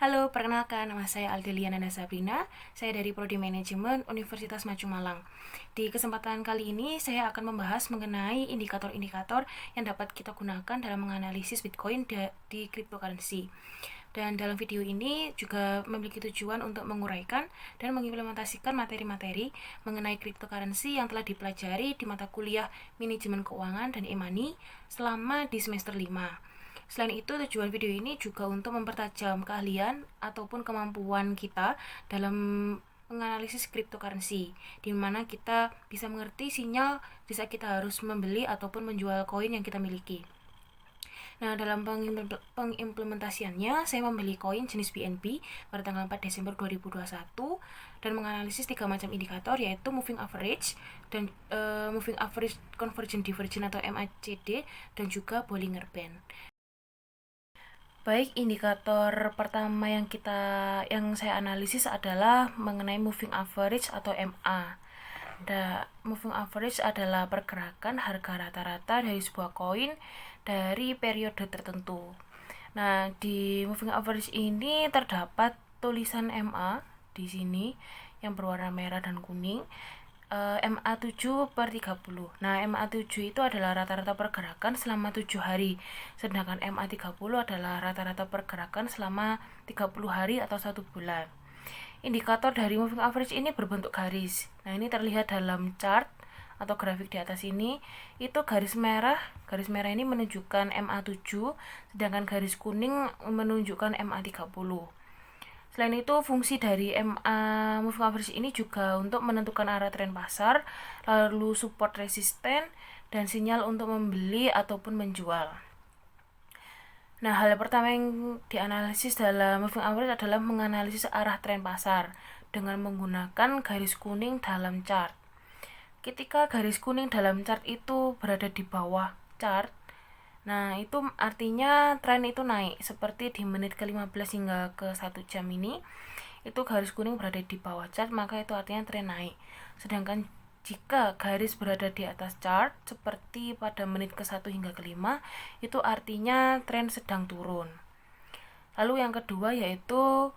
Halo, perkenalkan nama saya Aldeliana Sabrina. Saya dari Prodi Manajemen Universitas Maju Malang. Di kesempatan kali ini saya akan membahas mengenai indikator-indikator yang dapat kita gunakan dalam menganalisis Bitcoin di cryptocurrency. Dan dalam video ini juga memiliki tujuan untuk menguraikan dan mengimplementasikan materi-materi mengenai cryptocurrency yang telah dipelajari di mata kuliah Manajemen Keuangan dan e-money selama di semester 5. Selain itu, tujuan video ini juga untuk mempertajam keahlian ataupun kemampuan kita dalam menganalisis cryptocurrency, di mana kita bisa mengerti sinyal di saat kita harus membeli ataupun menjual koin yang kita miliki. Nah, dalam pengimplementasiannya, saya membeli koin jenis BNB pada tanggal 4 Desember 2021 dan menganalisis 3 macam indikator, yaitu moving average dan moving average convergent divergent atau MACD dan juga Bollinger Band. Baik, indikator pertama yang saya analisis adalah mengenai moving average atau MA. Moving average adalah pergerakan harga rata-rata dari sebuah koin dari periode tertentu. Nah, di moving average ini terdapat tulisan MA di sini yang berwarna merah dan kuning. MA7/30. Nah, MA7 itu adalah rata-rata pergerakan selama 7 hari. Sedangkan MA30 adalah rata-rata pergerakan selama 30 hari atau 1 bulan. Indikator dari moving average ini berbentuk garis. Nah, ini terlihat dalam chart atau grafik di atas ini. Itu garis merah. Garis merah ini menunjukkan MA7, sedangkan garis kuning menunjukkan MA30. Selain itu, fungsi dari MA moving average ini juga untuk menentukan arah tren pasar, lalu support resisten, dan sinyal untuk membeli ataupun menjual. Nah, hal pertama yang dianalisis dalam moving average adalah menganalisis arah tren pasar dengan menggunakan garis kuning dalam chart. Ketika garis kuning dalam chart itu berada di bawah chart, nah itu artinya tren itu naik, seperti di menit ke-15 hingga ke 1 jam ini itu garis kuning berada di bawah chart, maka itu artinya tren naik. Sedangkan jika garis berada di atas chart seperti pada menit ke-1 hingga ke-5, itu artinya tren sedang turun. Lalu yang kedua yaitu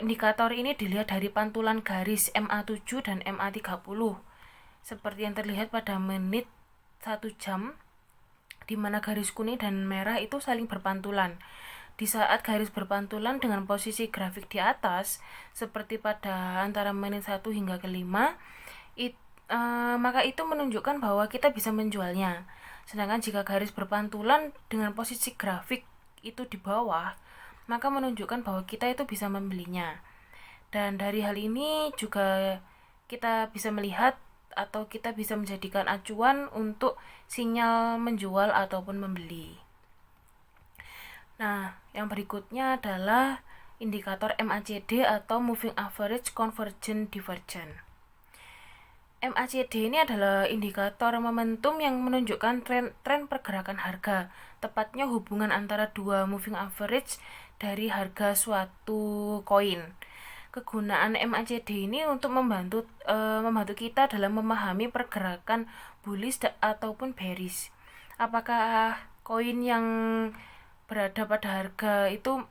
indikator ini dilihat dari pantulan garis MA7 dan MA30 seperti yang terlihat pada menit 1 jam, di mana garis kuning dan merah itu saling berpantulan. Di saat garis berpantulan dengan posisi grafik di atas, seperti pada antara menit 1 hingga ke-5, maka itu menunjukkan bahwa kita bisa menjualnya. Sedangkan jika garis berpantulan dengan posisi grafik itu di bawah, maka menunjukkan bahwa kita itu bisa membelinya. Dan dari hal ini juga kita bisa melihat atau kita bisa menjadikan acuan untuk sinyal menjual ataupun membeli. Nah, yang berikutnya adalah indikator MACD atau Moving Average Convergent Divergent. MACD ini adalah indikator momentum yang menunjukkan tren pergerakan harga, tepatnya hubungan antara dua moving average dari harga suatu koin. Kegunaan MACD ini untuk membantu kita dalam memahami pergerakan bullish ataupun bearish. Apakah koin yang berada pada harga itu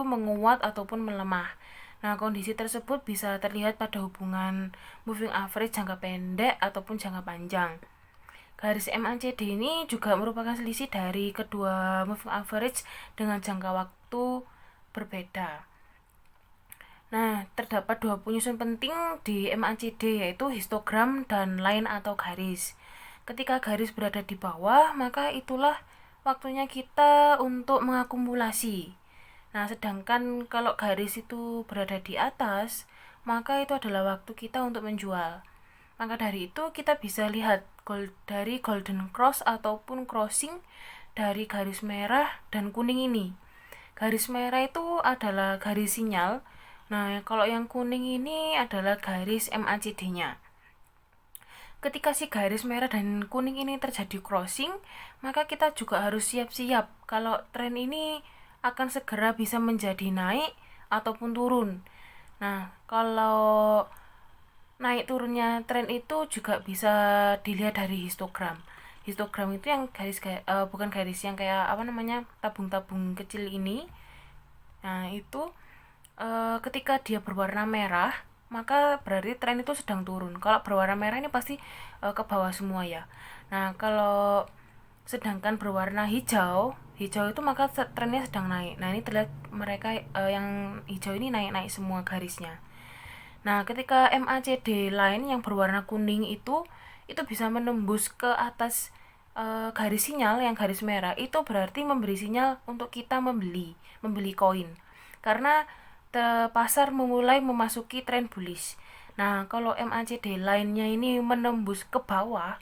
menguat ataupun melemah. Nah, kondisi tersebut bisa terlihat pada hubungan moving average jangka pendek ataupun jangka panjang. Garis MACD ini juga merupakan selisih dari kedua moving average dengan jangka waktu berbeda. Nah, terdapat dua penyusun penting di MACD, yaitu histogram dan line atau garis. Ketika garis berada di bawah, maka itulah waktunya kita untuk mengakumulasi. Nah, sedangkan kalau garis itu berada di atas, maka itu adalah waktu kita untuk menjual. Maka dari itu kita bisa lihat dari golden cross ataupun crossing dari garis merah dan kuning ini. Garis merah itu adalah garis sinyal. Nah, kalau yang kuning ini adalah garis MACD-nya. Ketika si garis merah dan kuning ini terjadi crossing, maka kita juga harus siap-siap kalau tren ini akan segera bisa menjadi naik ataupun turun. Nah, kalau naik turunnya tren itu juga bisa dilihat dari histogram. Histogram itu yang bukan garis yang kayak tabung-tabung kecil ini. Nah, itu ketika dia berwarna merah, maka berarti tren itu sedang turun. Kalau berwarna merah ini pasti ke bawah semua ya. Nah, kalau sedangkan berwarna hijau, hijau itu maka trennya sedang naik. Nah, ini terlihat mereka yang hijau ini naik-naik semua garisnya. Nah, ketika MACD line yang berwarna kuning itu bisa menembus ke atas garis sinyal yang garis merah, itu berarti memberi sinyal untuk kita membeli koin. Karena pasar memulai memasuki tren bullish. Nah, kalau MACD line-nya ini menembus ke bawah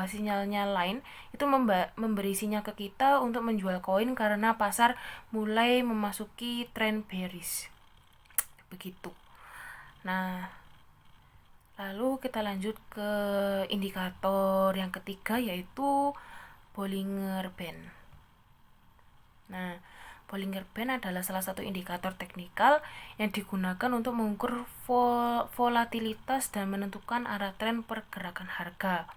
sinyalnya line, itu memberi sinyal ke kita untuk menjual koin karena pasar mulai memasuki tren bearish. Begitu. Nah, lalu kita lanjut ke indikator yang ketiga, yaitu Bollinger Band. Nah, Bollinger Band adalah salah satu indikator teknikal yang digunakan untuk mengukur volatilitas dan menentukan arah tren pergerakan harga.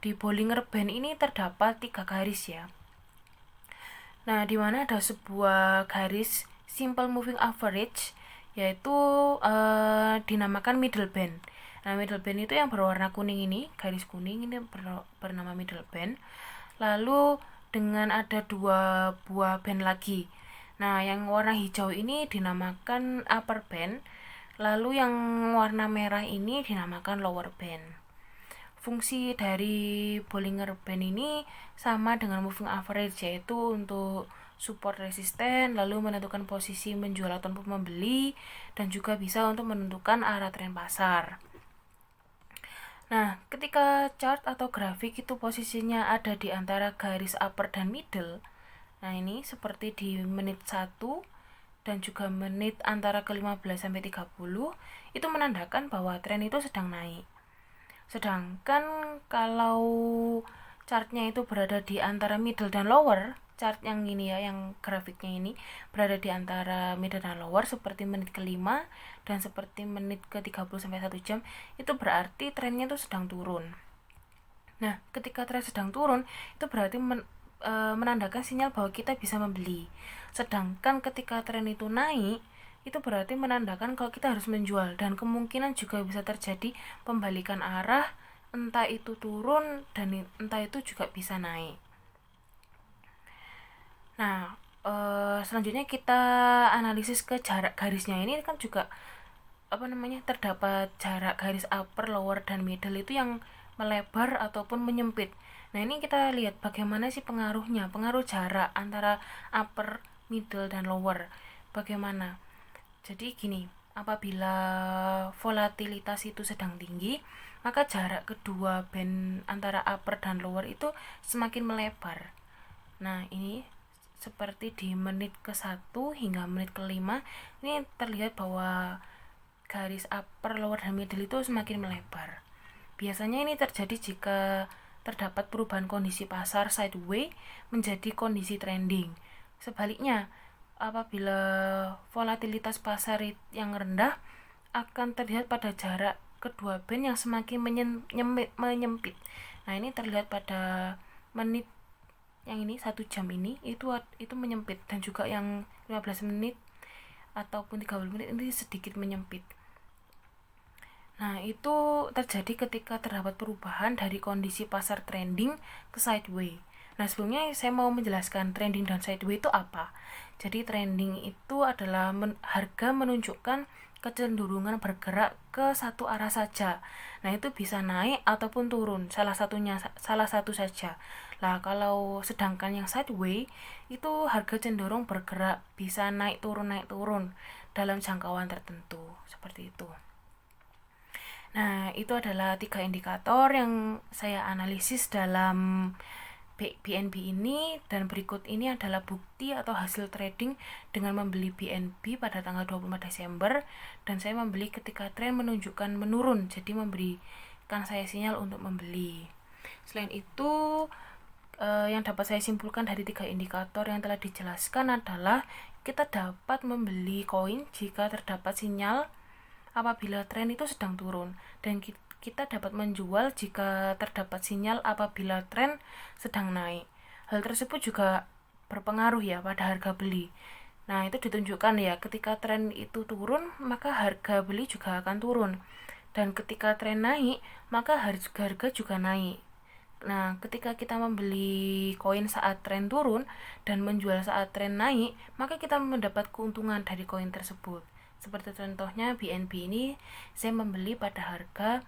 Di Bollinger Band ini terdapat 3 garis ya. Nah, di mana ada sebuah garis simple moving average, yaitu dinamakan middle band. Nah, middle band itu yang berwarna kuning ini, garis kuning ini bernama middle band. Lalu dengan ada 2 buah band lagi. Nah, yang warna hijau ini dinamakan upper band, lalu yang warna merah ini dinamakan lower band. Fungsi dari Bollinger Band ini sama dengan moving average, yaitu untuk support resisten, lalu menentukan posisi menjual ataupun membeli, dan juga bisa untuk menentukan arah tren pasar. Nah, ketika chart atau grafik itu posisinya ada di antara garis upper dan middle, nah ini seperti di menit 1 dan juga menit antara ke-15 sampai 30, itu menandakan bahwa tren itu sedang naik. Sedangkan kalau chartnya itu berada di antara middle dan lower, chart yang ini ya, yang grafiknya ini berada di antara middle dan lower seperti menit ke-5 dan seperti menit ke-30 sampai 1 jam, itu berarti trennya itu sedang turun. Nah, ketika tren sedang turun, itu berarti menandakan sinyal bahwa kita bisa membeli. Sedangkan ketika tren itu naik, itu berarti menandakan kalau kita harus menjual, dan kemungkinan juga bisa terjadi pembalikan arah, entah itu turun dan entah itu juga bisa naik. Nah, selanjutnya kita analisis ke jarak garisnya. Ini kan juga terdapat jarak garis upper, lower, dan middle itu yang melebar ataupun menyempit. Nah, ini kita lihat bagaimana sih pengaruhnya, pengaruh jarak antara upper, middle, dan lower. Bagaimana? Jadi gini, apabila volatilitas itu sedang tinggi, maka jarak kedua band antara upper dan lower itu semakin melebar. Nah, ini seperti di menit ke-1 hingga menit ke-5, ini terlihat bahwa garis upper, lower, dan middle itu semakin melebar. Biasanya ini terjadi jika terdapat perubahan kondisi pasar sideway menjadi kondisi trending. Sebaliknya, apabila volatilitas pasar yang rendah, akan terlihat pada jarak kedua band yang semakin menyempit. Nah, ini terlihat pada menit yang ini 1 jam ini itu menyempit, dan juga yang 15 menit ataupun 30 menit ini sedikit menyempit. Nah, itu terjadi ketika terdapat perubahan dari kondisi pasar trending ke sideway. Nah, sebelumnya saya mau menjelaskan trending dan sideway itu apa. Jadi trending itu adalah harga menunjukkan kecenderungan bergerak ke satu arah saja. Nah, itu bisa naik ataupun turun, salah satu saja. Lah, kalau sedangkan yang sideway itu harga cenderung bergerak, bisa naik turun dalam jangkauan tertentu, seperti itu. Nah, itu adalah 3 indikator yang saya analisis dalam BNB ini, dan berikut ini adalah bukti atau hasil trading dengan membeli BNB pada tanggal 24 Desember, dan saya membeli ketika tren menunjukkan menurun, jadi memberikan saya sinyal untuk membeli. Selain itu, yang dapat saya simpulkan dari 3 indikator yang telah dijelaskan adalah kita dapat membeli koin jika terdapat sinyal apabila tren itu sedang turun, dan kita dapat menjual jika terdapat sinyal apabila tren sedang naik. Hal tersebut juga berpengaruh ya pada harga beli. Nah, itu ditunjukkan ya, ketika tren itu turun, maka harga beli juga akan turun. Dan ketika tren naik, maka harga juga naik. Nah, ketika kita membeli koin saat tren turun dan menjual saat tren naik, maka kita mendapat keuntungan dari koin tersebut. Seperti contohnya BNB ini, saya membeli pada harga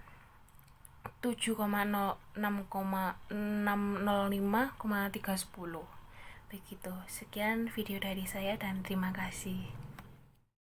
7,605,310. Begitu. Sekian video dari saya dan terima kasih.